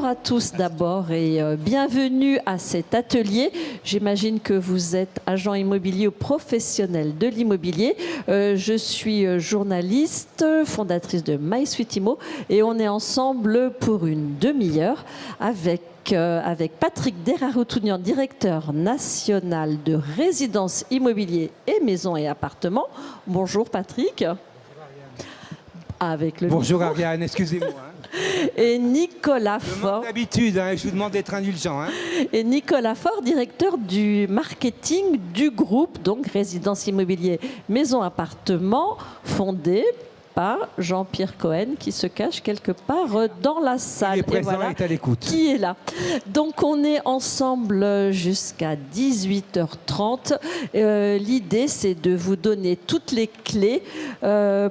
à tous d'abord et bienvenue à cet atelier. J'imagine que vous êtes agent immobilier ou professionnel de l'immobilier. Je suis journaliste, fondatrice de MySuiteImmo et on est ensemble pour une demi-heure avec Patrick Deraroutunian, directeur national de résidences immobilier et maisons et appartements. Bonjour Patrick. Avec le Bonjour micro. Ariane, excusez-moi. Et Nicolas Faure. D'habitude, je vous demande d'être indulgent. Et Nicolas Faure, directeur du marketing du groupe, donc résidence immobilier maison appartement, fondé par Jean-Pierre Cohen, qui se cache quelque part dans la salle. Il est présent, et voilà, est à l'écoute. qui est là. Donc on est ensemble jusqu'à 18h30. L'idée, c'est de vous donner toutes les clés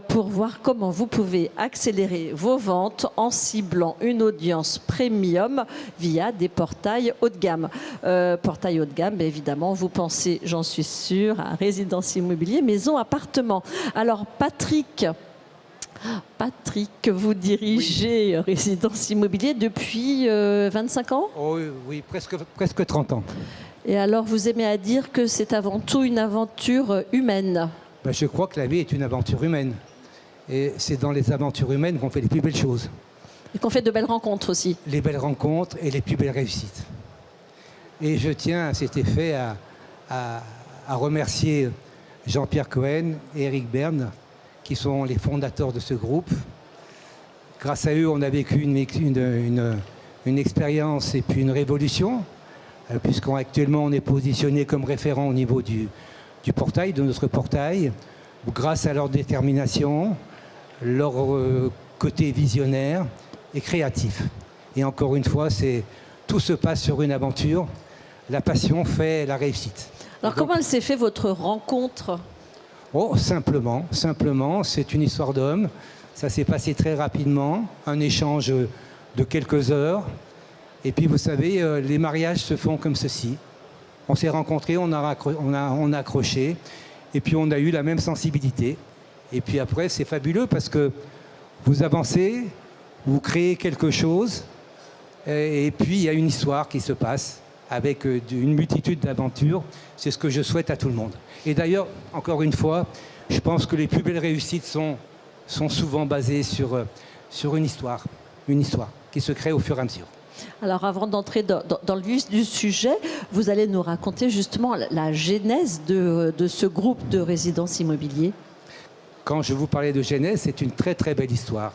pour voir comment vous pouvez accélérer vos ventes en ciblant une audience premium via des portails haut de gamme. Portail haut de gamme, évidemment, vous pensez, j'en suis sûre, à résidence immobilier, maison, appartement. Alors Patrick, vous dirigez Résidence Immobilier depuis 25 ans? Oh, oui, presque 30 ans. Et alors, vous aimez à dire que c'est avant tout une aventure humaine? Je crois que la vie est une aventure humaine. Et c'est dans les aventures humaines qu'on fait les plus belles choses. Et qu'on fait de belles rencontres aussi. Les belles rencontres et les plus belles réussites. Et je tiens à cet effet à remercier Jean-Pierre Cohen et Eric Berne, qui sont les fondateurs de ce groupe. Grâce à eux, on a vécu une expérience et puis une révolution, puisqu'actuellement on est positionné comme référent au niveau du portail, de notre portail, grâce à leur détermination, leur côté visionnaire et créatif. Et encore une fois, tout se passe sur une aventure. La passion fait la réussite. Alors comment elle s'est fait votre rencontre? Oh, simplement, c'est une histoire d'homme. Ça s'est passé très rapidement, un échange de quelques heures. Et puis, vous savez, les mariages se font comme ceci. On s'est rencontrés, on a accroché, et puis on a eu la même sensibilité. Et puis après, c'est fabuleux parce que vous avancez, vous créez quelque chose, et puis il y a une histoire qui se passe avec une multitude d'aventures. C'est ce que je souhaite à tout le monde. Et d'ailleurs, encore une fois, je pense que les plus belles réussites sont souvent basées sur une histoire qui se crée au fur et à mesure. Alors avant d'entrer dans le vif du sujet, vous allez nous raconter justement la genèse de ce groupe de résidence immobilier. Quand je vous parlais de genèse, c'est une très très belle histoire.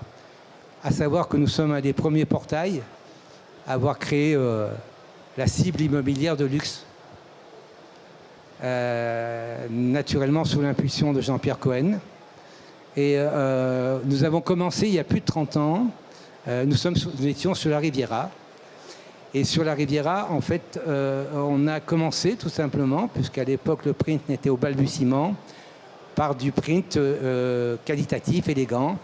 À savoir que nous sommes un des premiers portails à avoir créé la cible immobilière de luxe. Naturellement sous l'impulsion de Jean-Pierre Cohen. Et nous avons commencé il y a plus de 30 ans. Nous étions sur la Riviera. Et sur la Riviera, en fait, on a commencé tout simplement, puisqu'à l'époque le print n'était au balbutiement, par du print qualitatif, élégant.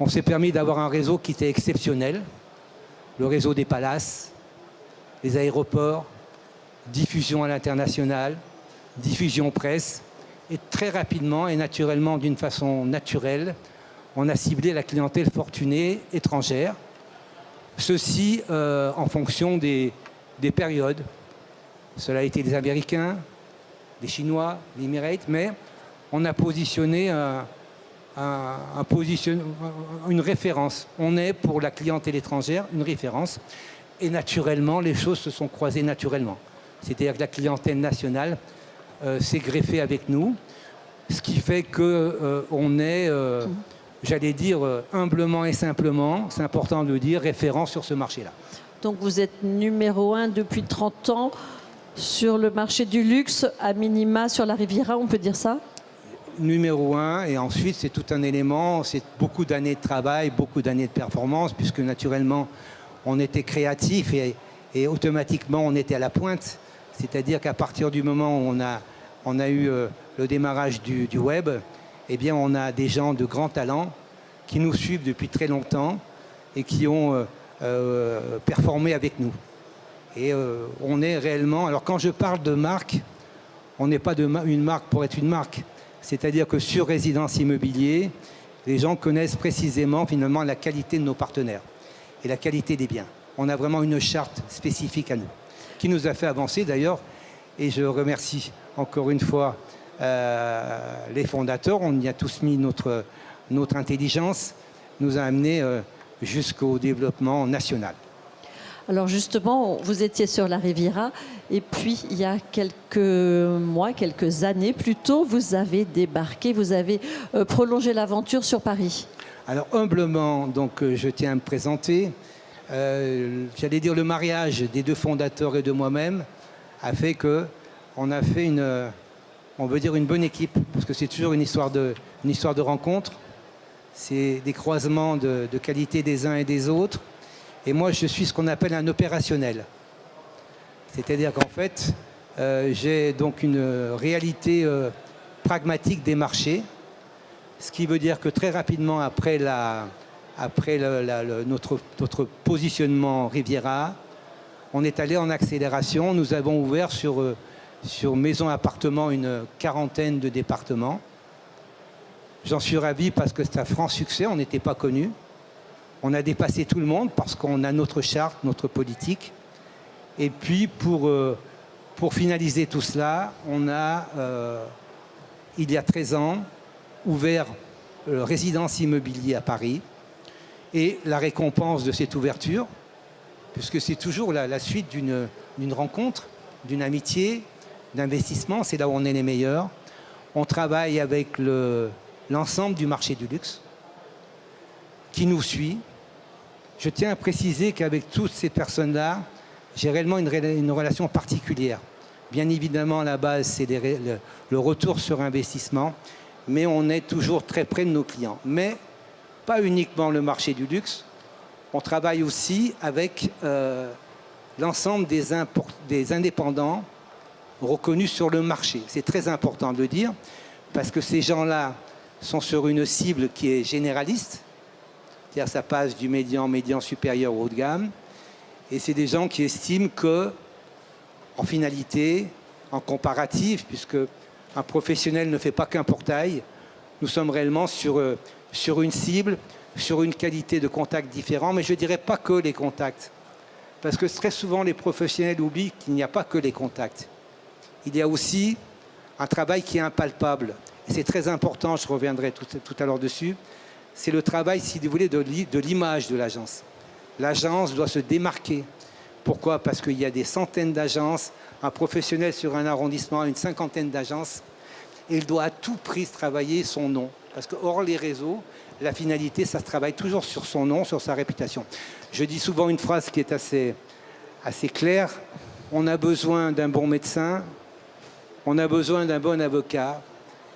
On s'est permis d'avoir un réseau qui était exceptionnel. Le réseau des palaces, les aéroports, diffusion à l'international, diffusion presse, et très rapidement et naturellement, d'une façon naturelle, on a ciblé la clientèle fortunée étrangère. Ceci en fonction des périodes. Cela a été les Américains, les Chinois, les Emirates, mais on a positionné une référence. On est pour la clientèle étrangère une référence, et naturellement, les choses se sont croisées naturellement. C'est-à-dire que la clientèle nationale s'est greffée avec nous, ce qui fait qu'on est, j'allais dire, humblement et simplement, c'est important de le dire, référent sur ce marché-là. Donc vous êtes numéro 1 depuis 30 ans sur le marché du luxe, à minima sur la Riviera, on peut dire ça? Numéro 1, et ensuite c'est tout un élément, c'est beaucoup d'années de travail, beaucoup d'années de performance, puisque naturellement on était créatif et automatiquement on était à la pointe. C'est-à-dire qu'à partir du moment où on a eu le démarrage du web, eh bien on a des gens de grand talent qui nous suivent depuis très longtemps et qui ont performé avec nous. Et on est réellement... Alors quand je parle de marque, on n'est pas une marque pour être une marque. C'est-à-dire que sur Résidence Immobilier, les gens connaissent précisément finalement la qualité de nos partenaires et la qualité des biens. On a vraiment une charte spécifique à nous, qui nous a fait avancer d'ailleurs. Et je remercie encore une fois les fondateurs. On y a tous mis notre intelligence, nous a amené jusqu'au développement national. Alors justement, vous étiez sur la Riviera et puis il y a quelques mois, quelques années plutôt, vous avez débarqué, vous avez prolongé l'aventure sur Paris. Alors humblement, donc, je tiens à me présenter. J'allais dire le mariage des deux fondateurs et de moi-même a fait qu'on a fait on veut dire une bonne équipe, parce que c'est toujours une histoire de rencontre. C'est des croisements de qualité des uns et des autres. Et moi, je suis ce qu'on appelle un opérationnel. C'est-à-dire qu'en fait, j'ai donc une réalité pragmatique des marchés, ce qui veut dire que très rapidement, après notre positionnement Riviera, on est allé en accélération. Nous avons ouvert sur maison-appartement une quarantaine de départements. J'en suis ravi parce que c'est un franc succès, on n'était pas connus. On a dépassé tout le monde parce qu'on a notre charte, notre politique. Et puis, pour finaliser tout cela, on a, il y a 13 ans, ouvert résidence immobilier à Paris. Et la récompense de cette ouverture, puisque c'est toujours la suite d'une rencontre, d'une amitié, d'investissement, c'est là où on est les meilleurs. On travaille avec l'ensemble du marché du luxe qui nous suit. Je tiens à préciser qu'avec toutes ces personnes-là, j'ai réellement une relation particulière. Bien évidemment, à la base, c'est le retour sur investissement, mais on est toujours très près de nos clients. Mais pas uniquement le marché du luxe, on travaille aussi avec l'ensemble des indépendants reconnus sur le marché. C'est très important de le dire, parce que ces gens-là sont sur une cible qui est généraliste, c'est-à-dire ça passe du médian supérieur au haut de gamme, et c'est des gens qui estiment que, en finalité, en comparatif, puisque un professionnel ne fait pas qu'un portail, nous sommes réellement sur une cible, sur une qualité de contact différent, mais je ne dirais pas que les contacts, parce que très souvent les professionnels oublient qu'il n'y a pas que les contacts. Il y a aussi un travail qui est impalpable, et c'est très important, je reviendrai tout à l'heure dessus. C'est le travail, si vous voulez, de l'image de l'agence. L'agence doit se démarquer. Pourquoi? Parce qu'il y a des centaines d'agences, un professionnel sur un arrondissement a une cinquantaine d'agences, et il doit à tout prix travailler son nom. Parce que hors les réseaux, la finalité, ça se travaille toujours sur son nom, sur sa réputation. Je dis souvent une phrase qui est assez claire. On a besoin d'un bon médecin, on a besoin d'un bon avocat,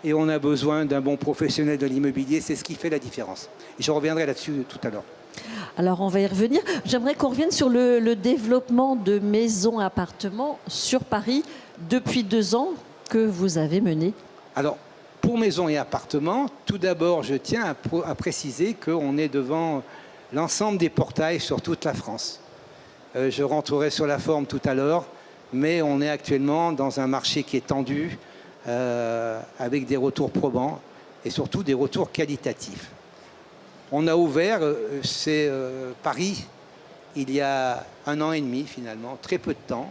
et on a besoin d'un bon professionnel de l'immobilier. C'est ce qui fait la différence. Et je reviendrai là-dessus tout à l'heure. Alors, on va y revenir. J'aimerais qu'on revienne sur le développement de maisons-appartements sur Paris depuis 2 ans que vous avez mené. Alors, pour maisons et appartements, tout d'abord, je tiens à préciser qu'on est devant l'ensemble des portails sur toute la France. Je rentrerai sur la forme tout à l'heure, mais on est actuellement dans un marché qui est tendu, avec des retours probants et surtout des retours qualitatifs. On a ouvert Paris il y a 1 an et demi finalement, très peu de temps.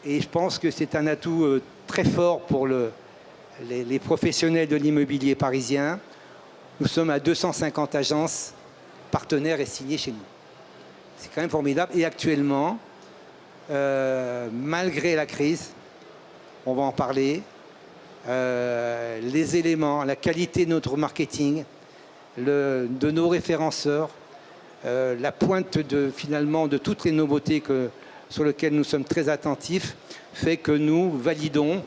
Et je pense que c'est un atout très fort pour les professionnels de l'immobilier parisien. Nous sommes à 250 agences partenaires et signées chez nous. C'est quand même formidable. Et actuellement, malgré la crise, on va en parler, les éléments, la qualité de notre marketing, de nos référenceurs, la pointe finalement de toutes les nouveautés sur lesquelles nous sommes très attentifs, fait que nous validons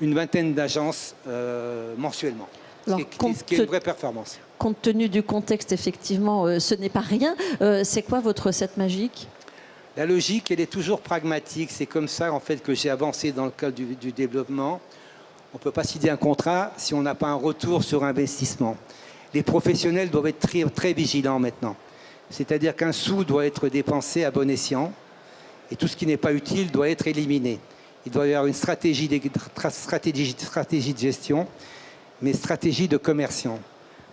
une vingtaine d'agences mensuellement. Alors, ce qui est une vraie performance. Compte tenu du contexte, effectivement, ce n'est pas rien. C'est quoi votre recette magique ? La logique, elle est toujours pragmatique. C'est comme ça, en fait, que j'ai avancé dans le cadre du développement. On ne peut pas signer un contrat si on n'a pas un retour sur investissement. Les professionnels doivent être très, très vigilants maintenant. C'est-à-dire qu'un sou doit être dépensé à bon escient et tout ce qui n'est pas utile doit être éliminé. Il doit y avoir une stratégie de gestion, mais stratégie de commerciant.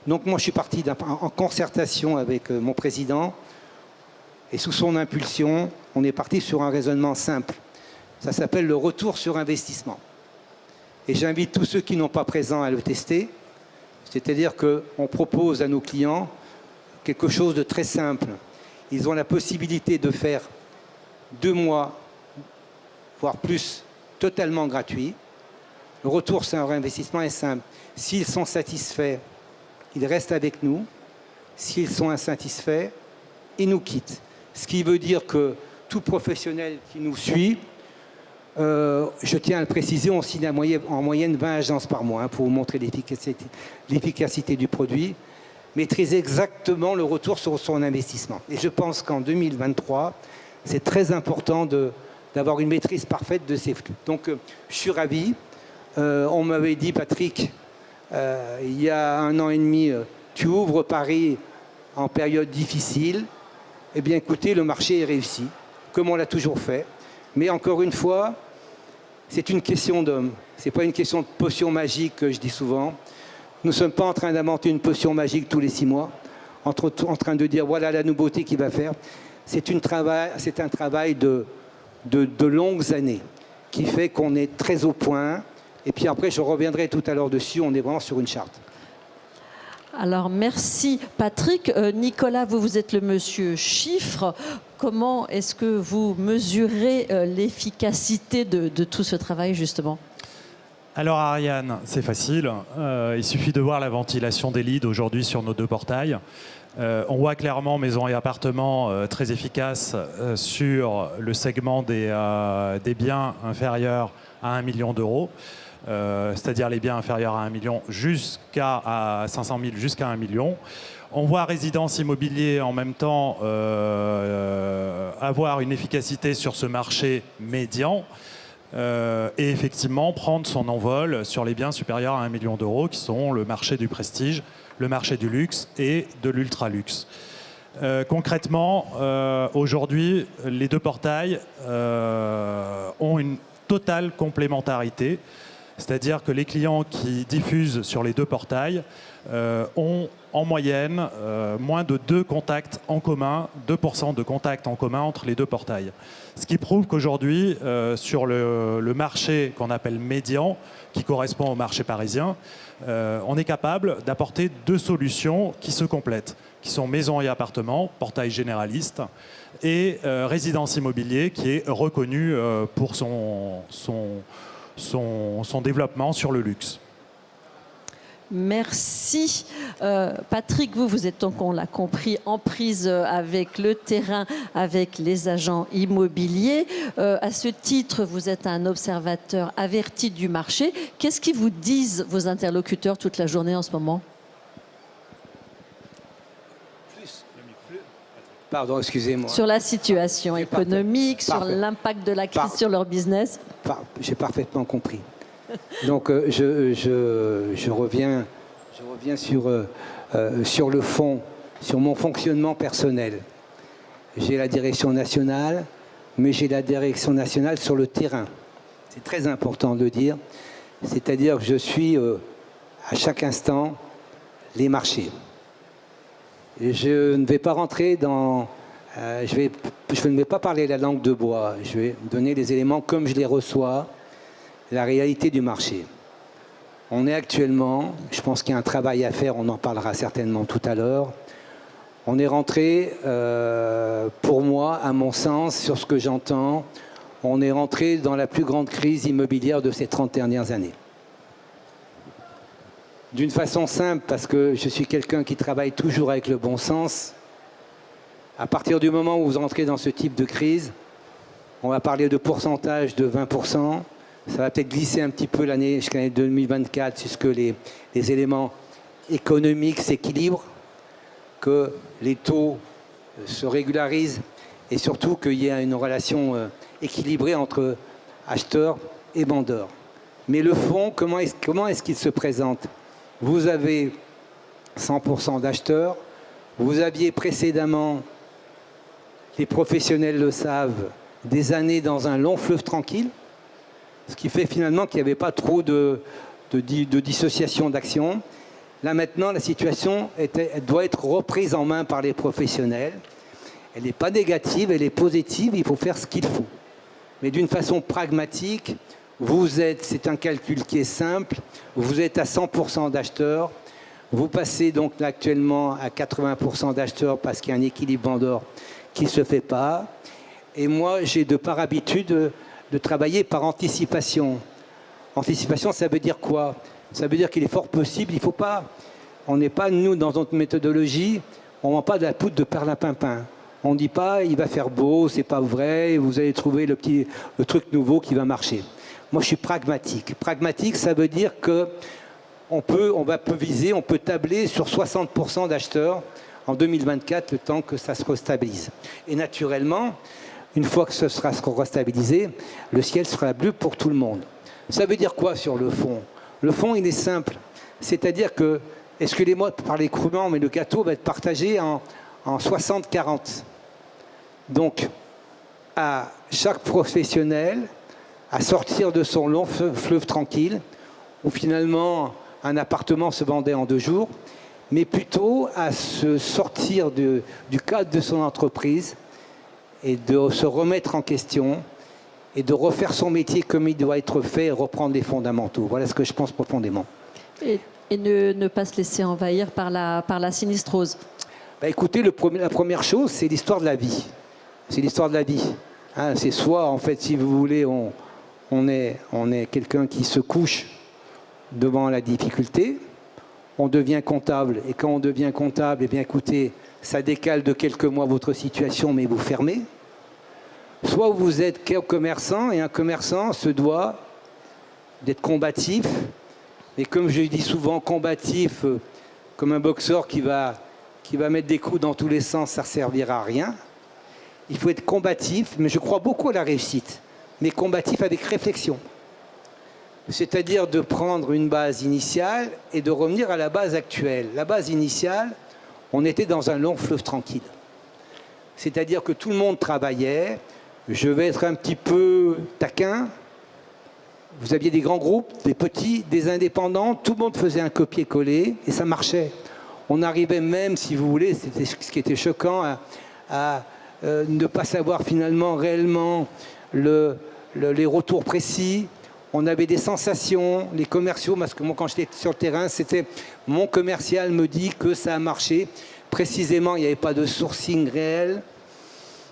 Donc moi, je suis parti en concertation avec mon président Et sous son impulsion, on est parti sur un raisonnement simple. Ça s'appelle le retour sur investissement. Et j'invite tous ceux qui n'ont pas présent à le tester. C'est-à-dire qu'on propose à nos clients quelque chose de très simple. Ils ont la possibilité de faire 2 mois, voire plus, totalement gratuits. Le retour sur investissement est simple. S'ils sont satisfaits, ils restent avec nous. S'ils sont insatisfaits, ils nous quittent. Ce qui veut dire que tout professionnel qui nous suit, je tiens à le préciser, on signe en moyenne 20 agences par mois pour vous montrer l'efficacité du produit, maîtriser exactement le retour sur son investissement. Et je pense qu'en 2023, c'est très important d'avoir une maîtrise parfaite de ces flux. Donc, je suis ravi. On m'avait dit, Patrick, il y a 1 an et demi, tu ouvres Paris en période difficile. Eh bien, écoutez, le marché est réussi, comme on l'a toujours fait. Mais encore une fois, c'est une question d'homme. Ce n'est pas une question de potion magique que je dis souvent. Nous ne sommes pas en train d'inventer une potion magique tous les 6 mois, en train de dire voilà la nouveauté qu'il va faire. C'est un travail de longues années qui fait qu'on est très au point. Et puis après, je reviendrai tout à l'heure dessus, on est vraiment sur une charte. Alors, merci Patrick. Nicolas, vous êtes le monsieur chiffre. Comment est-ce que vous mesurez l'efficacité de tout ce travail, justement ? Alors Ariane, c'est facile. Il suffit de voir la ventilation des leads aujourd'hui sur nos 2 portails. On voit clairement maison et appartements très efficaces sur le segment des biens inférieurs à 1 million d'euros. C'est-à-dire les biens inférieurs à 1 million jusqu'à 500 000 jusqu'à 1 million. On voit résidence immobilier en même temps avoir une efficacité sur ce marché médian et effectivement prendre son envol sur les biens supérieurs à 1 million d'euros qui sont le marché du prestige, le marché du luxe et de l'ultra-luxe. Concrètement, aujourd'hui, les 2 portails ont une totale complémentarité. C'est-à-dire que les clients qui diffusent sur les 2 portails ont en moyenne moins de 2 contacts en commun, 2% de contacts en commun entre les 2 portails. Ce qui prouve qu'aujourd'hui, sur le marché qu'on appelle médian, qui correspond au marché parisien, on est capable d'apporter 2 solutions qui se complètent, qui sont maison et appartement, portail généraliste, et résidence immobilier, qui est reconnu pour son développement sur le luxe. Merci. Patrick, vous êtes donc, on l'a compris, en prise avec le terrain, avec les agents immobiliers. À ce titre, vous êtes un observateur averti du marché. Qu'est-ce qu'ils vous disent, vos interlocuteurs, toute la journée en ce moment ? Pardon, excusez-moi. Sur la situation économique, sur l'impact de la crise sur leur business ? J'ai parfaitement compris. Donc, je reviens sur le fond, sur mon fonctionnement personnel. J'ai la direction nationale, mais j'ai la direction nationale sur le terrain. C'est très important de le dire. C'est-à-dire que je suis à chaque instant les marchés. Et je ne vais pas rentrer dans... je ne vais pas parler la langue de bois. Je vais donner les éléments comme je les reçois, la réalité du marché. On est actuellement, je pense qu'il y a un travail à faire, on en parlera certainement tout à l'heure. On est rentré, pour moi, à mon sens, sur ce que j'entends, on est rentré dans la plus grande crise immobilière de ces 30 dernières années. D'une façon simple, parce que je suis quelqu'un qui travaille toujours avec le bon sens. À partir du moment où vous entrez dans ce type de crise, on va parler de pourcentage de 20%. Ça va peut-être glisser un petit peu jusqu'à l'année 2024, puisque les éléments économiques s'équilibrent, que les taux se régularisent et surtout qu'il y ait une relation équilibrée entre acheteurs et vendeurs. Mais le fond, comment est-ce qu'il se présente ? Vous avez 100% d'acheteurs, vous aviez précédemment, les professionnels le savent, des années dans un long fleuve tranquille, ce qui fait finalement qu'il n'y avait pas trop de dissociation d'actions. Là maintenant, la situation doit être reprise en main par les professionnels. Elle n'est pas négative, elle est positive, il faut faire ce qu'il faut. Mais d'une façon pragmatique, c'est un calcul qui est simple, vous êtes à 100% d'acheteurs, vous passez donc actuellement à 80% d'acheteurs parce qu'il y a un équilibre vendeur qui ne se fait pas. Et moi, j'ai par habitude de travailler par anticipation. Anticipation, ça veut dire quoi? Ça veut dire qu'il est fort possible, il faut pas... On n'est pas, nous, dans notre méthodologie, on ne vend pas de la poudre de perlimpinpin. On ne dit pas, il va faire beau, c'est pas vrai, vous allez trouver le truc nouveau qui va marcher. Moi, je suis pragmatique. Pragmatique, ça veut dire que on peut viser, on peut tabler sur 60% d'acheteurs en 2024, le temps que ça se restabilise. Et naturellement, une fois que ce sera restabilisé, le ciel sera bleu pour tout le monde. Ça veut dire quoi sur le fond? Le fond, il est simple. C'est-à-dire que, excusez-moi de parler crûment, mais le gâteau va être partagé en 60-40. Donc, à chaque professionnel à sortir de son long fleuve tranquille, où finalement un appartement se vendait en 2 jours, mais plutôt à se sortir du cadre de son entreprise et de se remettre en question et de refaire son métier comme il doit être fait et reprendre les fondamentaux. Voilà ce que je pense profondément. Et ne pas se laisser envahir par la sinistrose. Écoutez, la première chose, c'est l'histoire de la vie. C'est l'histoire de la vie. Hein, c'est soit, en fait, si vous voulez, on est quelqu'un qui se couche devant la difficulté, on devient comptable, et quand on devient comptable, eh bien écoutez, ça décale de quelques mois votre situation, mais vous fermez. Soit vous êtes commerçant, et un commerçant se doit d'être combatif, et comme je dis souvent, combatif, comme un boxeur qui va mettre des coups dans tous les sens, ça ne servira à rien. Il faut être combatif, mais je crois beaucoup à la réussite, mais combatif avec réflexion. C'est-à-dire de prendre une base initiale et de revenir à la base actuelle. La base initiale, on était dans un long fleuve tranquille. C'est-à-dire que tout le monde travaillait. Je vais être un petit peu taquin. Vous aviez des grands groupes, des petits, des indépendants. Tout le monde faisait un copier-coller et ça marchait. On arrivait même, si vous voulez, c'était ce qui était choquant, à ne pas savoir finalement réellement les retours précis. On avait des sensations, les commerciaux, parce que moi quand j'étais sur le terrain, c'était mon commercial me dit que ça a marché. Précisément, il n'y avait pas de sourcing réel.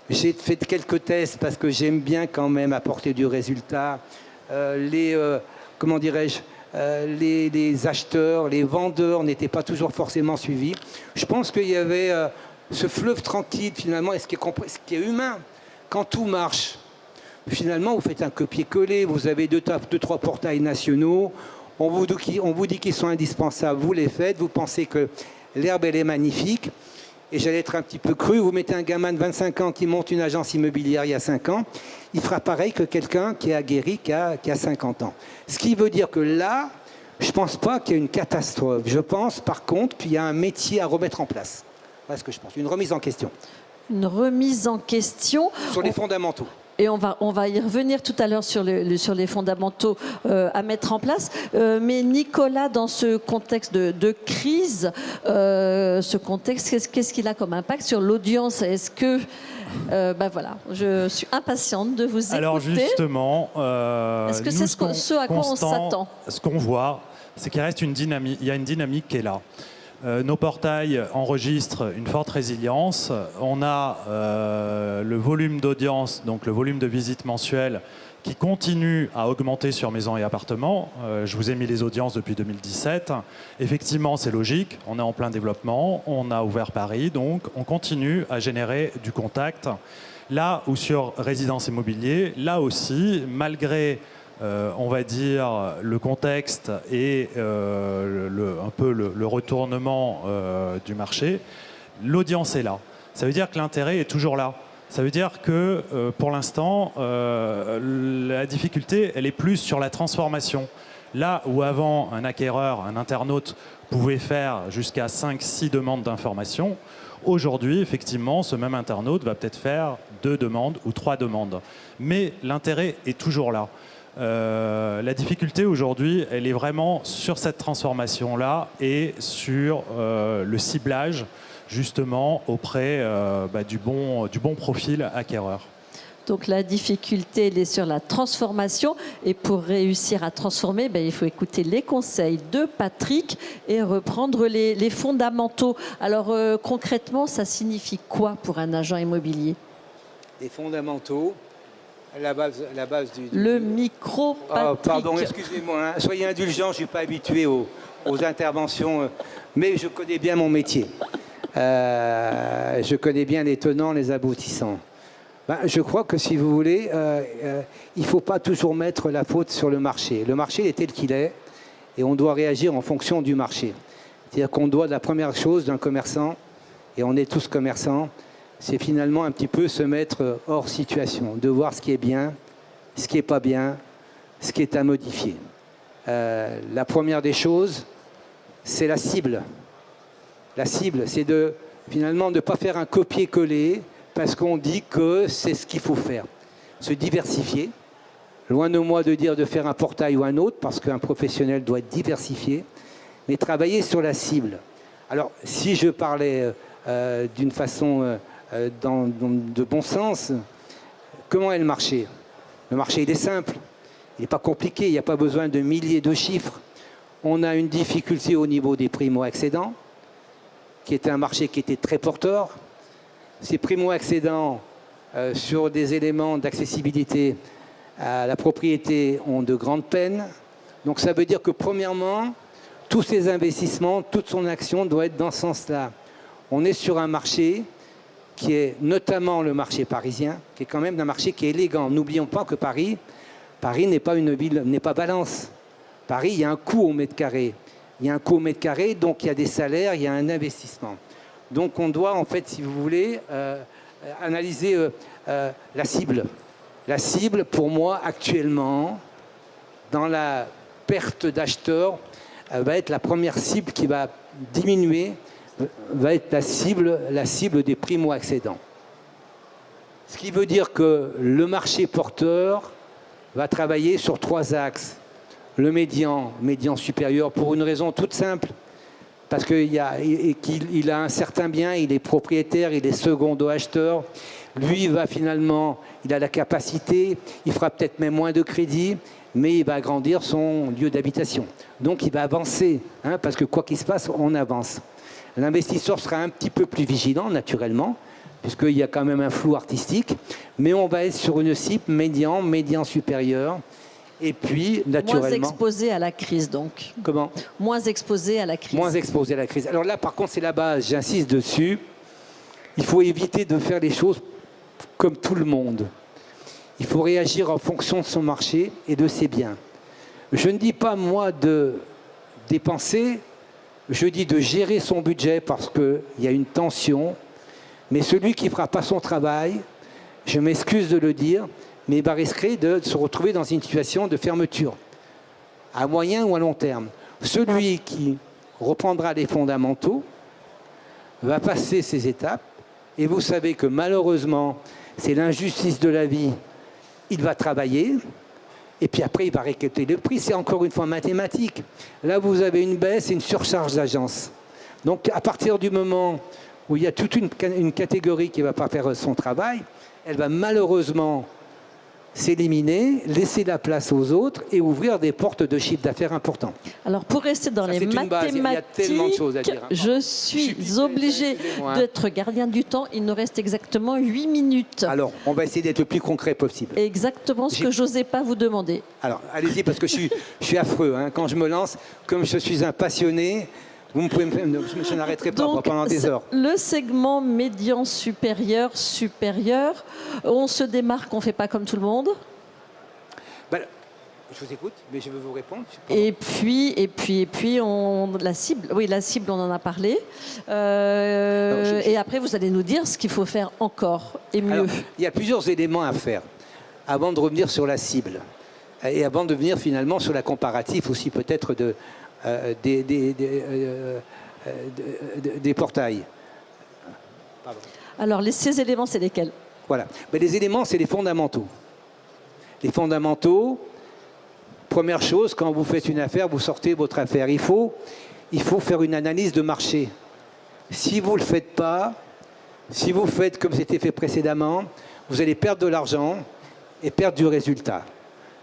J'ai fait quelques tests parce que j'aime bien quand même apporter du résultat. Comment dirais-je, les acheteurs, les vendeurs n'étaient pas toujours forcément suivis. Je pense qu'il y avait ce fleuve tranquille finalement, et ce qui est humain. Quand tout marche, finalement vous faites un copier-coller, vous avez 2-3 portails nationaux, on vous dit qu'ils sont indispensables, vous les faites, vous pensez que l'herbe elle est magnifique, et j'allais être un petit peu cru, vous mettez un gamin de 25 ans qui monte une agence immobilière il y a 5 ans, il fera pareil que quelqu'un qui est aguerri qui a 50 ans. Ce qui veut dire que là, je ne pense pas qu'il y ait une catastrophe. Je pense par contre qu'il y a un métier à remettre en place. Voilà ce que je pense, une remise en question. Une remise en question. Sur les fondamentaux. Et on va y revenir tout à l'heure sur les fondamentaux à mettre en place. Mais Nicolas, dans ce contexte de crise, ce contexte, qu'est-ce qu'il a comme impact sur l'audience? Est-ce que... voilà, je suis impatiente de vous écouter. Alors justement, est-ce que c'est ce à quoi on s'attend? Ce qu'on voit, c'est qu'il reste une dynamique. Il y a une dynamique qui est là. Nos portails enregistrent une forte résilience. On a le volume d'audience, donc le volume de visites mensuelles, qui continue à augmenter sur maisons et appartements. Je vous ai mis les audiences depuis 2017. Effectivement, c'est logique. On est en plein développement. On a ouvert Paris, donc on continue à générer du contact. Là où sur résidence immobilier, là aussi, malgré on va dire, le contexte et un peu le retournement du marché, l'audience est là. Ça veut dire que l'intérêt est toujours là. Ça veut dire que, pour l'instant, la difficulté, elle est plus sur la transformation. Là où avant, un acquéreur, un internaute, pouvait faire jusqu'à 5-6 demandes d'information, aujourd'hui, effectivement, ce même internaute va peut-être faire 2 demandes ou 3 demandes. Mais l'intérêt est toujours là. La difficulté aujourd'hui, elle est vraiment sur cette transformation-là et sur le ciblage justement auprès du bon profil acquéreur. Donc la difficulté, elle est sur la transformation. Et pour réussir à transformer, il faut écouter les conseils de Patrick et reprendre les fondamentaux. Alors concrètement, ça signifie quoi pour un agent immobilier? Les fondamentaux, la base du... Le micro, Patrick. Oh, pardon, excusez-moi, hein. Soyez indulgents, je ne suis pas habitué aux interventions, mais je connais bien mon métier. Je connais bien les tenants, les aboutissants. Je crois que si vous voulez, il ne faut pas toujours mettre la faute sur le marché. Le marché est tel qu'il est et on doit réagir en fonction du marché. C'est-à-dire qu'on doit, la première chose d'un commerçant, et on est tous commerçants, c'est finalement un petit peu se mettre hors situation, de voir ce qui est bien, ce qui n'est pas bien, ce qui est à modifier. La première des choses, c'est la cible. La cible, c'est finalement de ne pas faire un copier-coller parce qu'on dit que c'est ce qu'il faut faire. Se diversifier. Loin de moi de dire de faire un portail ou un autre, parce qu'un professionnel doit être diversifié, mais travailler sur la cible. Alors, si je parlais d'une façon de bon sens, comment est le marché? Le marché, il est simple, il n'est pas compliqué, il n'y a pas besoin de milliers de chiffres. On a une difficulté au niveau des primo-accédants, qui était un marché qui était très porteur. Ces primo-accédants, sur des éléments d'accessibilité à la propriété, ont de grandes peines. Donc ça veut dire que premièrement, tous ces investissements, toute son action doit être dans ce sens-là. On est sur un marché qui est notamment le marché parisien, qui est quand même un marché qui est élégant. N'oublions pas que Paris n'est pas une ville, n'est pas Valence. Paris, il y a un coût au mètre carré. Il y a un coût au mètre carré, donc il y a des salaires, il y a un investissement. Donc on doit, en fait, si vous voulez, analyser la cible. La cible, pour moi, actuellement, dans la perte d'acheteurs, va être la première cible qui va diminuer, va être la cible des primo-accédants. Ce qui veut dire que le marché porteur va travailler sur 3 axes. Le médian supérieur, pour une raison toute simple, parce qu'il a un certain bien, il est propriétaire, il est secondo-acheteur. Lui, il a la capacité, il fera peut-être même moins de crédit, mais il va agrandir son lieu d'habitation. Donc il va avancer, parce que quoi qu'il se passe, on avance. L'investisseur sera un petit peu plus vigilant, naturellement, puisqu'il y a quand même un flou artistique, mais on va être sur une cible médian supérieur. Et puis, naturellement... Moins exposé à la crise, donc. Comment? Moins exposé à la crise. Moins exposé à la crise. Alors là, par contre, c'est la base, j'insiste dessus. Il faut éviter de faire les choses comme tout le monde. Il faut réagir en fonction de son marché et de ses biens. Je ne dis pas, moi, de dépenser, je dis de gérer son budget parce qu'il y a une tension. Mais celui qui ne fera pas son travail, je m'excuse de le dire, mais il va risquer de se retrouver dans une situation de fermeture, à moyen ou à long terme. Celui qui reprendra les fondamentaux va passer ces étapes, et vous savez que malheureusement, c'est l'injustice de la vie, il va travailler, et puis après il va récolter le prix, c'est encore une fois mathématique. Là vous avez une baisse et une surcharge d'agence. Donc à partir du moment où il y a toute une catégorie qui ne va pas faire son travail, elle va malheureusement s'éliminer, laisser la place aux autres et ouvrir des portes de chiffre d'affaires importants. Alors pour rester dans les mathématiques, il y a tellement de choses à dire. Je suis obligé d'être gardien du temps. Il nous reste exactement 8 minutes. Alors, on va essayer d'être le plus concret possible. Exactement ce que j'osais pas vous demander. Alors, allez-y, parce que je suis affreux. Quand je me lance, comme je suis un passionné, je n'arrêterai pas pendant des heures. Le segment médian supérieur, on se démarque, on ne fait pas comme tout le monde. Je vous écoute, mais je veux vous répondre. Et puis, la cible, on en a parlé. Et après, vous allez nous dire ce qu'il faut faire encore et mieux. Alors, il y a plusieurs éléments à faire avant de revenir sur la cible. Et avant de venir finalement sur la comparatif aussi peut-être des portails. Pardon. Alors, ces éléments, c'est lesquels? Voilà. Mais les éléments, c'est les fondamentaux. Les fondamentaux, première chose, quand vous faites une affaire, vous sortez votre affaire. Il faut faire une analyse de marché. Si vous ne le faites pas, si vous faites comme c'était fait précédemment, vous allez perdre de l'argent et perdre du résultat.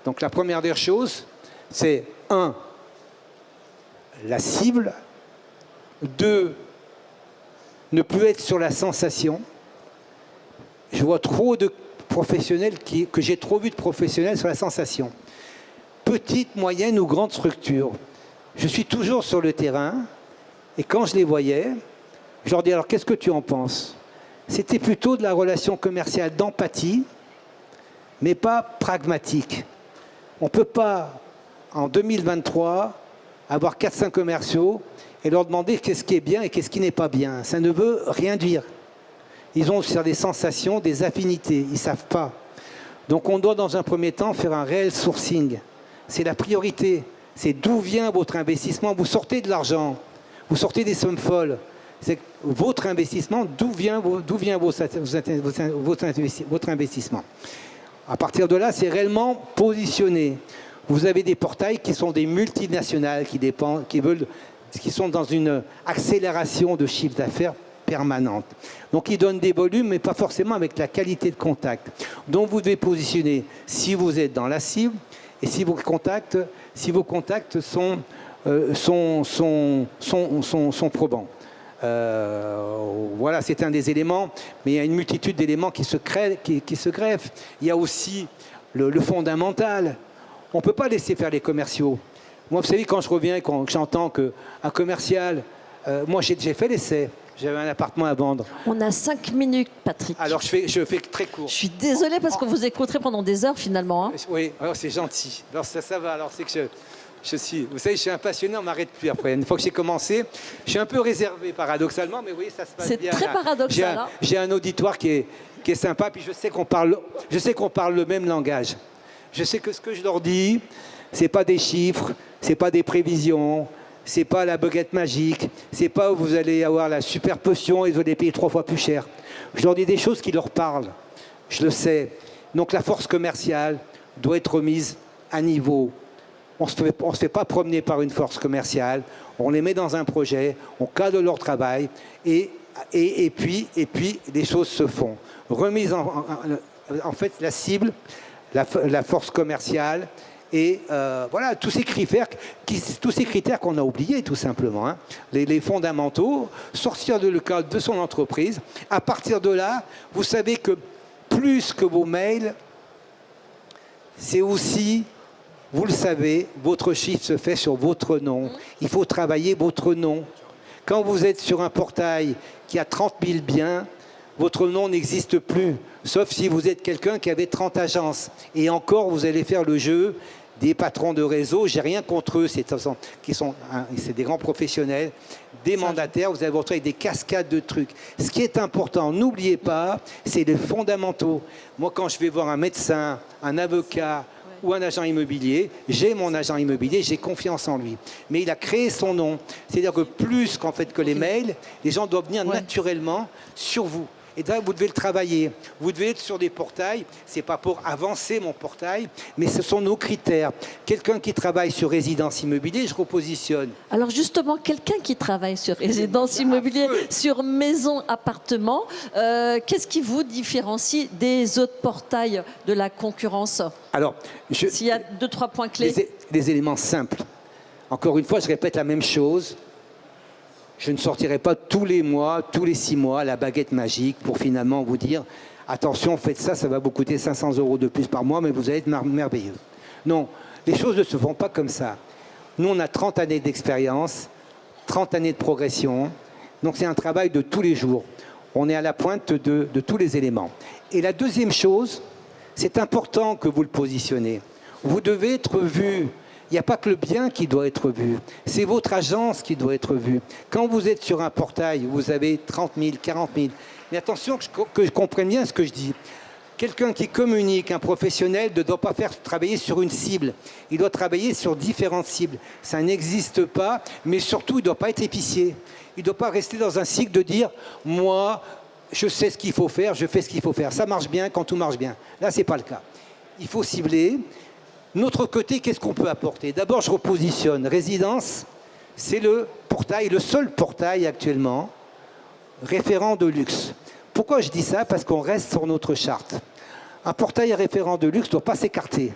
Donc la première des choses, c'est 1, la cible, 2, ne plus être sur la sensation. Je vois trop de professionnels que j'ai trop vu de professionnels sur la sensation. Petite, moyenne ou grande structure. Je suis toujours sur le terrain et quand je les voyais, je leur dis alors qu'est-ce que tu en penses? C'était plutôt de la relation commerciale d'empathie, mais pas pragmatique. On ne peut pas, en 2023, avoir 4-5 commerciaux et leur demander qu'est-ce qui est bien et qu'est-ce qui n'est pas bien. Ça ne veut rien dire. Ils ont sur des sensations, des affinités, ils ne savent pas. Donc on doit dans un premier temps faire un réel sourcing. C'est la priorité. C'est d'où vient votre investissement. Vous sortez de l'argent, vous sortez des sommes folles. C'est votre investissement, d'où vient votre investissement. À partir de là, c'est réellement positionné. Vous avez des portails qui sont des multinationales qui sont dans une accélération de chiffre d'affaires permanente. Donc ils donnent des volumes, mais pas forcément avec la qualité de contact. Donc vous devez positionner si vous êtes dans la cible et si vos contacts sont probants. Voilà, c'est un des éléments, mais il y a une multitude d'éléments qui se greffent. Il y a aussi le fondamental. On ne peut pas laisser faire les commerciaux. Moi, vous savez, quand je reviens et quand j'entends qu'un commercial... moi, j'ai fait l'essai. J'avais un appartement à vendre. On a 5 minutes, Patrick. Alors, je fais très court. Je suis désolée parce que vous écouterez pendant des heures, finalement. Hein. Oui, alors c'est gentil. Alors, ça va. Alors, c'est que vous savez, je suis un passionné, on ne m'arrête plus après. Une fois que j'ai commencé, je suis un peu réservé, paradoxalement, mais oui, ça se passe bien. C'est très paradoxal. J'ai un auditoire qui est sympa, puis je sais qu'on parle le même langage. Je sais que ce que je leur dis, ce n'est pas des chiffres, ce n'est pas des prévisions, ce n'est pas la baguette magique, ce n'est pas où vous allez avoir la super potion et vous allez payer 3 fois plus cher. Je leur dis des choses qui leur parlent. Je le sais. Donc la force commerciale doit être remise à niveau. On ne se fait pas promener par une force commerciale, on les met dans un projet, on cadre leur travail et puis les choses se font. Remise en fait la cible, la force commerciale et voilà tous ces critères qu'on a oubliés tout simplement. Hein. Les fondamentaux, sortir de le cadre de son entreprise. À partir de là, vous savez que plus que vos mails, c'est aussi... Vous le savez, votre chiffre se fait sur votre nom. Il faut travailler votre nom. Quand vous êtes sur un portail qui a 30 000 biens, votre nom n'existe plus. Sauf si vous êtes quelqu'un qui avait 30 agences. Et encore, vous allez faire le jeu des patrons de réseau. J'ai rien contre eux, c'est des grands professionnels, des mandataires. Vous allez vous retrouver avec des cascades de trucs. Ce qui est important, n'oubliez pas, c'est les fondamentaux. Moi, quand je vais voir un médecin, un avocat, ou un agent immobilier, j'ai mon agent immobilier, j'ai confiance en lui. Mais il a créé son nom. C'est-à-dire que plus qu'en fait que les mails, les gens doivent venir naturellement sur vous. Et là, vous devez le travailler. Vous devez être sur des portails. Ce n'est pas pour avancer mon portail, mais ce sont nos critères. Quelqu'un qui travaille sur résidence immobilier, je repositionne. Alors justement, quelqu'un qui travaille sur résidence immobilier, sur maison, appartement, qu'est-ce qui vous différencie des autres portails de la concurrence? Alors, s'il y a 2-3 points clés. Des éléments simples. Encore une fois, je répète la même chose. Je ne sortirai pas tous les mois, tous les 6 mois, la baguette magique pour finalement vous dire « Attention, faites ça, ça va vous coûter 500 € de plus par mois, mais vous allez être merveilleux. » Non, les choses ne se font pas comme ça. Nous, on a 30 années d'expérience, 30 années de progression. Donc, c'est un travail de tous les jours. On est à la pointe de tous les éléments. Et la deuxième chose, c'est important que vous le positionnez. Vous devez être vu. Il n'y a pas que le bien qui doit être vu, c'est votre agence qui doit être vue. Quand vous êtes sur un portail, vous avez 30 000, 40 000. Mais attention que je comprenne bien ce que je dis. Quelqu'un qui communique, un professionnel, ne doit pas faire travailler sur une cible. Il doit travailler sur différentes cibles. Ça n'existe pas, mais surtout, il ne doit pas être épicier. Il ne doit pas rester dans un cycle de dire « moi, je sais ce qu'il faut faire, je fais ce qu'il faut faire ». Ça marche bien quand tout marche bien. Là, ce n'est pas le cas. Il faut cibler. Notre côté, qu'est-ce qu'on peut apporter? D'abord, je repositionne. Résidence, c'est le portail, le seul portail actuellement référent de luxe. Pourquoi je dis ça? Parce qu'on reste sur notre charte. Un portail référent de luxe ne doit pas s'écarter.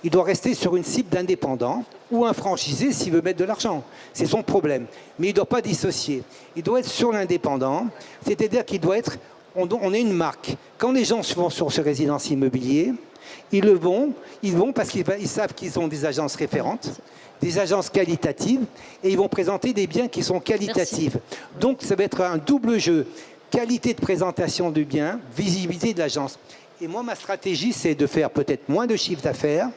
Il doit rester sur une cible d'indépendant ou un franchisé s'il veut mettre de l'argent. C'est son problème. Mais il ne doit pas dissocier. Il doit être sur l'indépendant, c'est-à-dire qu'il doit être... On est une marque. Quand les gens vont sur ce résidence immobilier, ils vont parce qu'ils savent qu'ils ont des agences référentes, des agences qualitatives, et ils vont présenter des biens qui sont qualitatifs. Merci. Donc ça va être un double jeu. Qualité de présentation du bien, visibilité de l'agence. Et moi, ma stratégie, c'est de faire peut-être moins de chiffre d'affaires,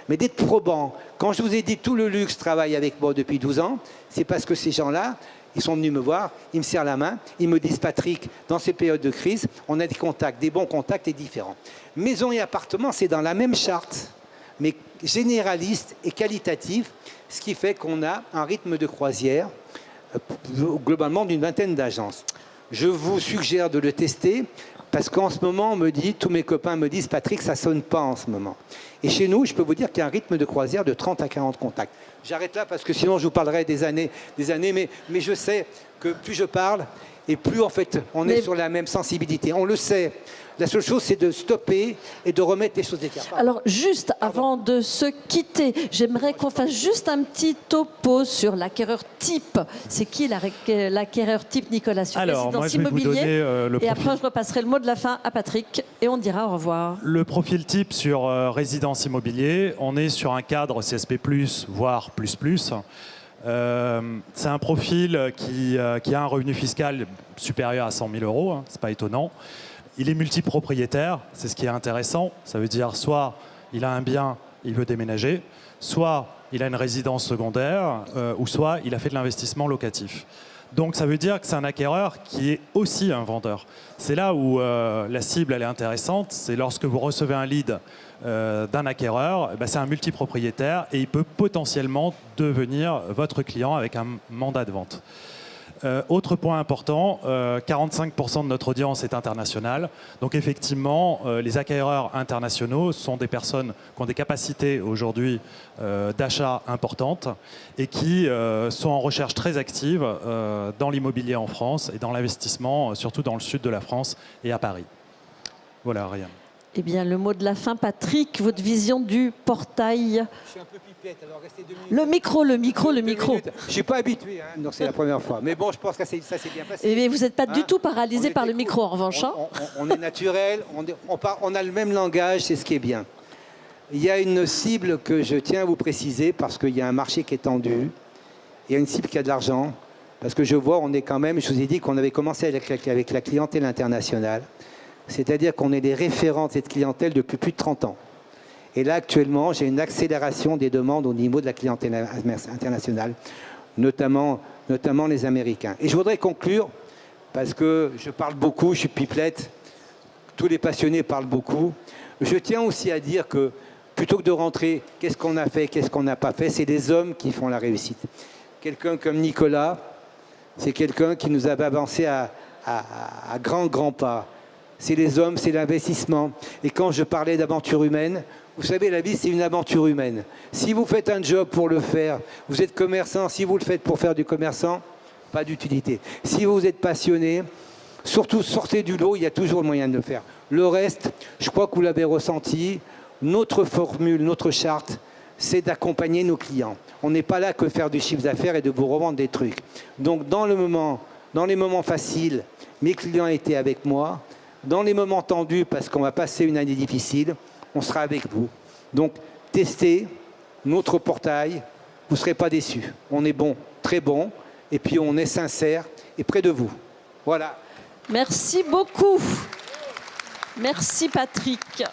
mais d'être probant. Quand je vous ai dit tout le luxe travaille avec moi depuis 12 ans, c'est parce que ces gens-là, ils sont venus me voir, ils me serrent la main, ils me disent « Patrick, dans ces périodes de crise, on a des contacts, des bons contacts et différents. » Maison et appartement, c'est dans la même charte, mais généraliste et qualitatif, ce qui fait qu'on a un rythme de croisière, globalement d'une vingtaine d'agences. Je vous suggère de le tester, parce qu'en ce moment, on me dit, tous mes copains me disent « Patrick, ça ne sonne pas en ce moment ». Et chez nous, je peux vous dire qu'il y a un rythme de croisière de 30 à 40 contacts. J'arrête là parce que sinon je vous parlerai des années, mais je sais que plus je parle et plus en fait on est sur la même sensibilité. On le sait. La seule chose, c'est de stopper et de remettre les choses d'écart. Alors, juste avant de se quitter, j'aimerais qu'on fasse juste un petit topo sur l'acquéreur type. C'est qui l'acquéreur type, Nicolas, sur Alors, moi, résidence je vais vous immobilier? donner le Et profil. après, je repasserai le mot de la fin à Patrick et on dira au revoir. Le profil type sur résidence immobilier, on est sur un cadre CSP+, voire plus+. C'est un profil qui a un revenu fiscal supérieur à 100 000 euros, hein, c'est pas étonnant. Il est multipropriétaire, c'est ce qui est intéressant. Ça veut dire soit il a un bien, il veut déménager, soit il a une résidence secondaire, ou soit il a fait de l'investissement locatif. Donc ça veut dire que c'est un acquéreur qui est aussi un vendeur. C'est là où la cible elle est intéressante, c'est lorsque vous recevez un lead d'un acquéreur, c'est un multipropriétaire et il peut potentiellement devenir votre client avec un mandat de vente. Autre point important, 45% de notre audience est internationale. Donc effectivement, les acquéreurs internationaux sont des personnes qui ont des capacités aujourd'hui d'achat importantes et qui sont en recherche très active dans l'immobilier en France et dans l'investissement, surtout dans le sud de la France et à Paris. Voilà, Ryan. Eh bien, le mot de la fin, Patrick, votre vision du portail. Je suis un peu pipette, alors restez 2 minutes. Le micro. 2 minutes. Je ne suis pas habitué, hein, donc c'est la première fois. Mais bon, je pense que ça s'est bien passé. Et vous n'êtes pas du tout On paralysé par était le micro, en revanche. Hein. On est naturel, on a le même langage, c'est ce qui est bien. Il y a une cible que je tiens à vous préciser parce qu'il y a un marché qui est tendu. Il y a une cible qui a de l'argent. Parce que je vois, on est quand même, je vous ai dit qu'on avait commencé avec la clientèle internationale. C'est-à-dire qu'on est des référents de cette clientèle depuis plus de 30 ans. Et là, actuellement, j'ai une accélération des demandes au niveau de la clientèle internationale, notamment les Américains. Et je voudrais conclure, parce que je parle beaucoup, je suis pipelette, tous les passionnés parlent beaucoup. Je tiens aussi à dire que, plutôt que de rentrer, qu'est-ce qu'on a fait, qu'est-ce qu'on n'a pas fait, c'est des hommes qui font la réussite. Quelqu'un comme Nicolas, c'est quelqu'un qui nous avait avancé à grands pas. C'est les hommes, c'est l'investissement. Et quand je parlais d'aventure humaine, vous savez, la vie, c'est une aventure humaine. Si vous faites un job pour le faire, vous êtes commerçant, si vous le faites pour faire du commerçant, pas d'utilité. Si vous êtes passionné, surtout sortez du lot, il y a toujours le moyen de le faire. Le reste, je crois que vous l'avez ressenti, notre formule, notre charte, c'est d'accompagner nos clients. On n'est pas là que faire du chiffre d'affaires et de vous revendre des trucs. Donc dans les moments faciles, mes clients étaient avec moi. Dans les moments tendus, parce qu'on va passer une année difficile, on sera avec vous. Donc, testez notre portail, vous ne serez pas déçus. On est bon, très bon, et puis on est sincère et près de vous. Voilà. Merci beaucoup. Merci, Patrick.